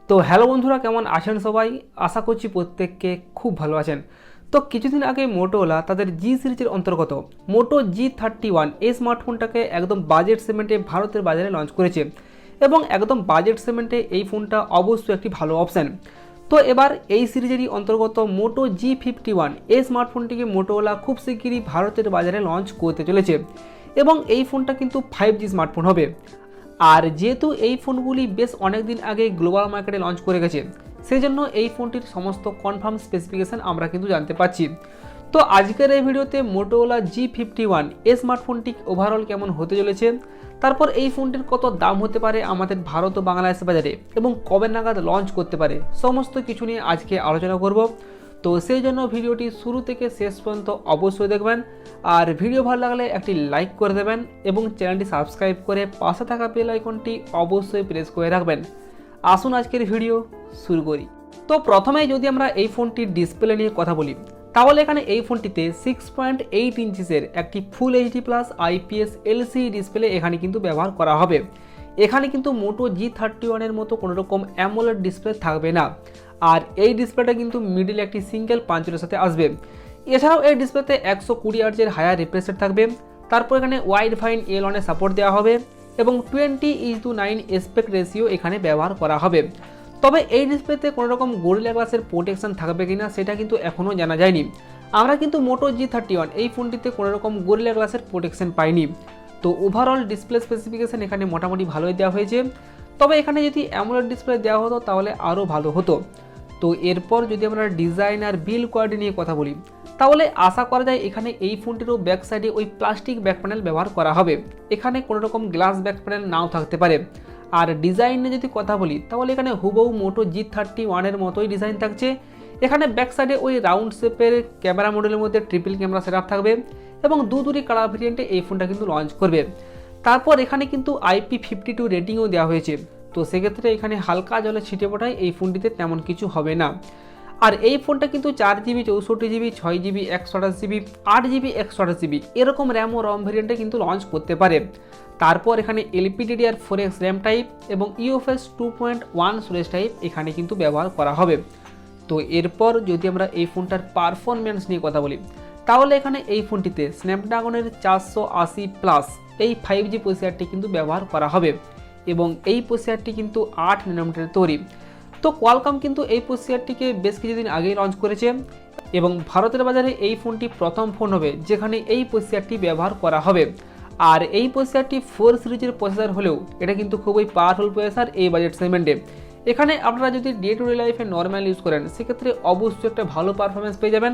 তো হ্যালো বন্ধুরা, কেমন আছেন সবাই? আশা করছি প্রত্যেককে খুব ভালো আছেন। তো কিছুদিন আগে মোটোলা তাদের জি সিরিজের অন্তর্গত মোটো G51 এই স্মার্টফোনটাকে একদম বাজেট সেগমেন্টে ভারতের বাজারে লঞ্চ করেছে এবং একদম বাজেট সেগমেন্টে এই ফোনটা অবশ্যই একটি ভালো অপশান। তো এবার এই সিরিজেরই অন্তর্গত মোটো G51 এই স্মার্টফোনটিকে মোটোলা খুব শিগগিরই ভারতের বাজারে লঞ্চ করতে চলেছে এবং এই ফোনটা কিন্তু 5G স্মার্টফোন হবে। আর যেহেতু এই ফোনগুলি বেশ অনেক দিন আগে গ্লোবাল মার্কেটে লঞ্চ করে গেছে, সেই জন্য এই ফোনটির সমস্ত কনফার্ম স্পেসিফিকেশান আমরা কিন্তু জানতে পারছি। তো আজকের এই ভিডিওতে মোটোলা G51 এই স্মার্টফোনটি ওভারঅল কেমন হতে চলেছে, তারপর এই ফোনটির কত দাম হতে পারে আমাদের ভারত ও বাংলাদেশ বাজারে এবং কবে নাগাদ লঞ্চ করতে পারে, সমস্ত কিছু নিয়ে আজকে আলোচনা করব। তো সেই জন্য ভিডিওটি শুরু থেকে শেষ পর্যন্ত অবশ্যই দেখবেন, আর ভিডিও ভালো লাগলে একটি লাইক করে দেবেন এবং চ্যানেলটি সাবস্ক্রাইব করে পাশে থাকা বেল আইকনটি অবশ্যই প্রেস করে রাখবেন। আসুন আজকের ভিডিও শুরু করি। তো প্রথমেই যদি আমরা এই ফোনটির ডিসপ্লে নিয়ে কথা বলি, তাহলে এখানে এই ফোনটিতে 6.8 ইঞ্চিসের একটি full HD plus IPS LCD display এখানে কিন্তু ব্যবহার করা হবে। এখানে কিন্তু মোটো G31 এর মতো কোনো রকম অ্যামোলেড ডিসপ্লে থাকবে না, আর এই ডিসপ্লেটা কিন্তু মিডিল একটি সিঙ্গেল পাঞ্চের সাথে আসবে। এছাড়াও এই ডিসপ্লেতে 120 হার্টজের হায়ার রিফ্রেশ রেট থাকবে। তারপর এখানে ওয়াইড ফাইন L1 এর সাপোর্ট দেওয়া হবে এবং 20:9 এসপেক্ট রেশিও এখানে ব্যবহার করা হবে। তবে এই ডিসপ্লেতে কোনো রকম গরিলা গ্লাসের প্রোটেকশন থাকবে কিনা সেটা কিন্তু এখনও জানা যায়নি। আমরা কিন্তু মোটো G31 এই ফোনটিতে কোনো রকম গরিলা গ্লাসের প্রোটেকশন পাইনি। তো ওভারঅল ডিসপ্লে স্পেসিফিকেশন এখানে মোটামুটি ভালোই দেওয়া হয়েছে। তবে এখানে যদি অ্যামোলেড ডিসপ্লে দেওয়া হতো তাহলে আরও ভালো হতো। তো এরপর যদি আমরা ডিজাইন আর বিল্ড কোয়ালিটি নিয়ে কথা বলি, তাহলে আশা করা যায় এখানে এই ফোনটিরও ব্যাক সাইডে ওই প্লাস্টিক ব্যাক প্যানেল ব্যবহার করা হবে। এখানে কোনো রকম গ্লাস ব্যাক প্যানেল নাও থাকতে পারে। আর ডিজাইনে যদি কথা বলি, তাহলে এখানে হুবহু মোটো G31 এর মতোই ডিজাইন থাকছে। এখানে ব্যাক সাইডে ওই রাউন্ড শেপের ক্যামেরা মডেলের মধ্যে ট্রিপল ক্যামেরা সেটআপ থাকবে এবং দুই কালার ভেরিয়েন্টে এই ফোনটা কিন্তু লঞ্চ করবে। তারপর এখানে কিন্তু IP52 রেটিংও দেওয়া হয়েছে। তো সেক্ষেত্রে এখানে হালকা জলে ছিটে পড়ায় এই ফোনটিতে তেমন কিছু হবে না। আর এই ফোনটা কিন্তু 4GB 64GB 6GB 128GB 8GB 128GB এরকম র্যাম ও রম ভেরিয়েন্টে কিন্তু লঞ্চ করতে পারে। তারপর এখানে LPDDR4X র্যাম টাইপ এবং UFS 2.1 স্টোরেজ টাইপ এখানে কিন্তু ব্যবহার করা হবে। তো এরপর যদি আমরা এই ফোনটার পারফরম্যান্স নিয়ে কথা বলি, তাহলে এখানে এই ফোনটিতে স্ন্যাপড্রাগনের 480+ এই 5G প্রসেসরটি কিন্তু ব্যবহার করা হবে এবং এই প্রসেসরটি কিন্তু 8 ন্যানোমিটারের তৈরি। তো কোয়ালকম কিন্তু এই প্রসেসরটিকে বেশ কিছুদিন আগেই লঞ্চ করেছে এবং ভারতের বাজারে এই ফোনটি প্রথম ফোন হবে যেখানে এই প্রসেসরটি ব্যবহার করা হবে। আর এই প্রসেসরটি 4 সিরিজের প্রসেসর হলেও এটা কিন্তু খুবই পাওয়ারফুল প্রসেসর এই বাজেট সেগমেন্টে। এখানে আপনারা যদি ডে টু ডে লাইফে নর্মাল ইউজ করেন সেক্ষেত্রে অবশ্যই একটা ভালো পারফরমেন্স পেয়ে যাবেন।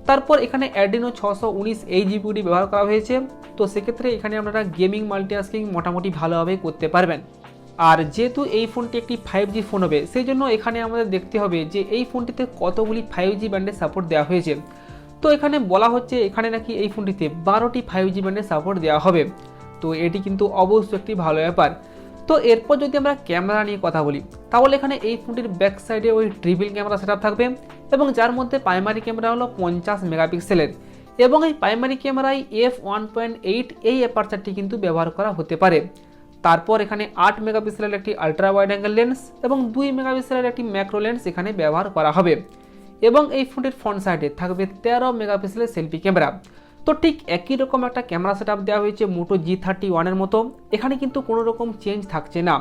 তারপর এখানে অ্যাডিনো 619 এই জিপিইউটি ব্যবহার করা হয়েছে। তো সেক্ষেত্রে এখানে আপনারা গেমিং মাল্টিটাস্কিং মোটামুটি ভালোভাবে করতে পারবেন। আর যেহেতু এই ফোনটি একটি 5G ফোন হবে, সেই জন্য এখানে আমাদের দেখতে হবে যে এই ফোনটিতে কতগুলি 5G ব্যান্ডের সাপোর্ট দেওয়া হয়েছে। তো এখানে বলা হচ্ছে এখানে নাকি এই ফোনটিতে 12টি 5G ব্যান্ডের সাপোর্ট দেওয়া হবে। তো এটি কিন্তু অবশ্যই একটি ভালো ব্যাপার। তো এরপর যদি আমরা ক্যামেরা নিয়ে কথা বলি, তাহলে এখানে এই ফোনটির ব্যাক সাইডে ওই ট্রিপল ক্যামেরা সেটআপ থাকবে এবং যার মধ্যে প্রাইমারি ক্যামেরা হলো 50 মেগাপিক্সেলের এবং এই প্রাইমারি ক্যামেরায় f1.8 এই অ্যাপারচারটি কিন্তু ব্যবহার করা হতে পারে। তারপর এখানে 8 মেগাপিক্সেলের একটি আলট্রা ওয়াইড অ্যাঙ্গেল লেন্স এবং 2 মেগাপিক্সেলের একটি ম্যাক্রো লেন্স এখানে ব্যবহার করা হবে এবং এই ফোনটির ফ্রন্ট সাইডে থাকবে 13 মেগাপিক্সেলের সেলফি ক্যামেরা। তো ঠিক একই রকম একটা ক্যামেরা সেটআপ দেওয়া হয়েছে মোটো G31 এর মতো। এখানে কিন্তু কোনো রকম চেঞ্জ থাকছে না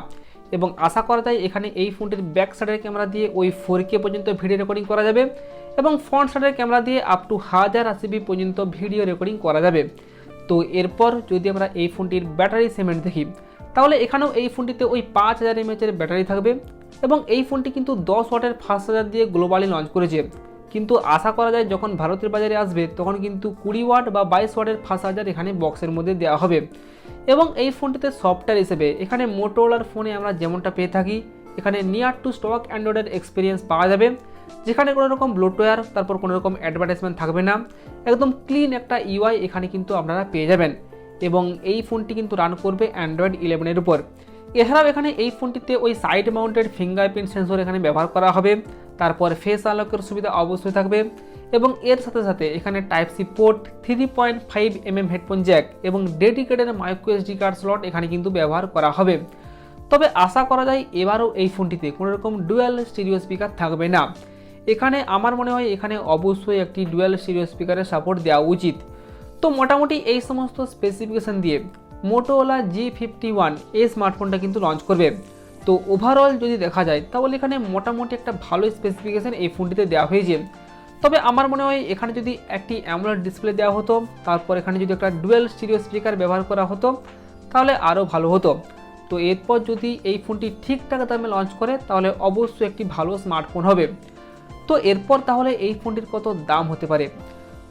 এবং আশা করা যায় এখানে এই ফোনটির ব্যাক সাইডের ক্যামেরা দিয়ে ওই 4K পর্যন্ত ভিডিও রেকর্ডিং করা যাবে এবং ফ্রন্ট সাইডের ক্যামেরা দিয়ে আপ টু 1080p পর্যন্ত ভিডিও রেকর্ডিং করা যাবে। তো এরপর যদি আমরা এই ফোনটির ব্যাটারি সেগমেন্ট দেখি, তাহলে এখানেও এই ফোনটিতে ওই 5000 mAh ব্যাটারি থাকবে এবং এই ফোনটি কিন্তু 10 ওয়াটের ফাস্ট চার্জার দিয়ে গ্লোবালি লঞ্চ করেছে। কিন্তু আশা করা যায় যখন ভারতের বাজারে আসবে তখন কিন্তু 20 ওয়াট বা 22 ওয়াটের ফাস্ট চার্জার এখানে বক্সের মধ্যে দেওয়া হবে। এবং এই ফোনটিতে সফটওয়্যার হিসেবে এখানে মোটোরোলার ফোনে আমরা যেমনটা পেয়ে থাকি, এখানে নিয়ার টু স্টক অ্যান্ড্রয়েডের এক্সপিরিয়েন্স পাওয়া যাবে, যেখানে কোনো রকম ব্লোটওয়্যার তারপর কোনো রকম অ্যাডভার্টাইজমেন্ট থাকবে না। একদম ক্লিন একটা UI এখানে কিন্তু আপনারা পেয়ে যাবেন এবং এই ফোনটি কিন্তু রান করবে অ্যান্ড্রয়েড 11 এর উপর। এছাড়াও এখানে এই ফোনটিতে ওই সাইড মাউন্টেড ফিঙ্গারপ্রিন্ট সেন্সর এখানে ব্যবহার করা হবে। তারপর ফেস আনলকের সুবিধা অবশ্যই থাকবে এবং এর সাথে সাথে এখানে Type-C port, 3.5mm headphone jack এবং dedicated micro SD card slot এখানে কিন্তু ব্যবহার করা হবে। তবে আশা করা যায় এবারও এই ফোনটিতে কোনো রকম ডুয়াল স্টিরিও স্পিকার থাকবে না। এখানে আমার মনে হয় এখানে অবশ্যই একটি ডুয়াল স্টিরিও স্পিকারের সাপোর্ট দেওয়া উচিত। তো মোটামুটি এই সমস্ত স্পেসিফিকেশন দিয়ে Motorola G51 এই স্মার্টফোনটা কিন্তু লঞ্চ করবে। তো ওভারঅল যদি দেখা যায় তাহলে এখানে মোটামুটি একটা ভালো স্পেসিফিকেশন এই ফোনটিতে দেওয়া হয়েছে। তবে আমার মনে হয় এখানে যদি একটি অ্যামোলেড ডিসপ্লে দেওয়া হতো, তারপর এখানে যদি একটা ডুয়াল স্টিরিও স্পিকার ব্যবহার করা হতো তাহলে আরও ভালো হতো। তো এরপর যদি এই ফোনটি ঠিকঠাক দামে লঞ্চ করে তাহলে অবশ্যই একটি ভালো স্মার্টফোন হবে। তো এরপর তাহলে এই ফোনটির কত দাম হতে পারে?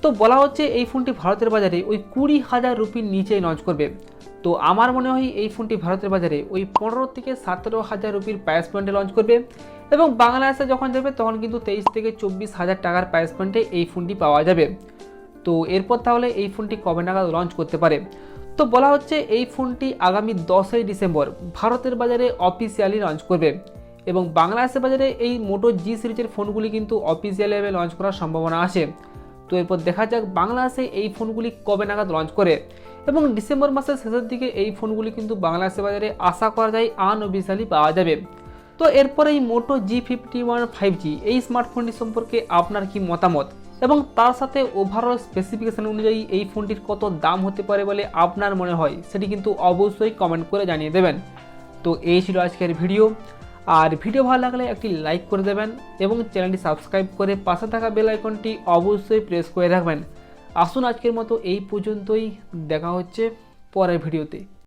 তো বলা হচ্ছে এই ফোনটি ভারতের বাজারে ওই 20,000 রুপির নিচেই লঞ্চ করবে। তো আমার মনে হয় এই ফোনটি ভারতের বাজারে ওই 15 থেকে 17,000 রুপির প্রাইস পয়েন্টে লঞ্চ করবে এবং বাংলাদেশে যখন যাবে তখন কিন্তু 23 থেকে 24,000 টাকার প্রাইস পয়েন্টে এই ফোনটি পাওয়া যাবে। তো এরপর তাহলে এই ফোনটি কবে নাগাদ লঞ্চ করতে পারে? তো বলা হচ্ছে এই ফোনটি আগামী 10ই ডিসেম্বর ভারতের বাজারে অফিসিয়ালি লঞ্চ করবে এবং বাংলাদেশের বাজারে এই মোটো জি সিরিজের ফোনগুলি কিন্তু অফিসিয়ালিভাবে লঞ্চ করার সম্ভাবনা আছে। তো এরপর দেখা যাক বাংলাদেশে এই ফোনগুলি কবে নাগাদ লঞ্চ করে এবং ডিসেম্বর মাসের শেষের দিকে এই ফোনগুলি কিন্তু বাংলাদেশের বাজারে আশা করা যায় আনঅফিসিয়ালি পাওয়া যাবে। তো এরপর এই মোটো G51 5G এই স্মার্টফোনটি সম্পর্কে আপনার কি মতামত এবং তার সাথে ওভারঅল স্পেসিফিকেশন অনুযায়ী এই ফোনটির কত দাম হতে পারে বলে আপনার মনে হয় সেটি কিন্তু অবশ্যই কমেন্ট করে জানিয়ে দেবেন। তো এই ছিল আজকের ভিডিও। আর ভিডিও ভালো লাগলে একটি লাইক করে দেবেন এবং চ্যানেলটি সাবস্ক্রাইব করে পাশে থাকা বেল আইকনটি অবশ্যই প্রেস করে রাখবেন। আসুন আজকের মতো এই পর্যন্তই, দেখা হচ্ছে পরের ভিডিওতে।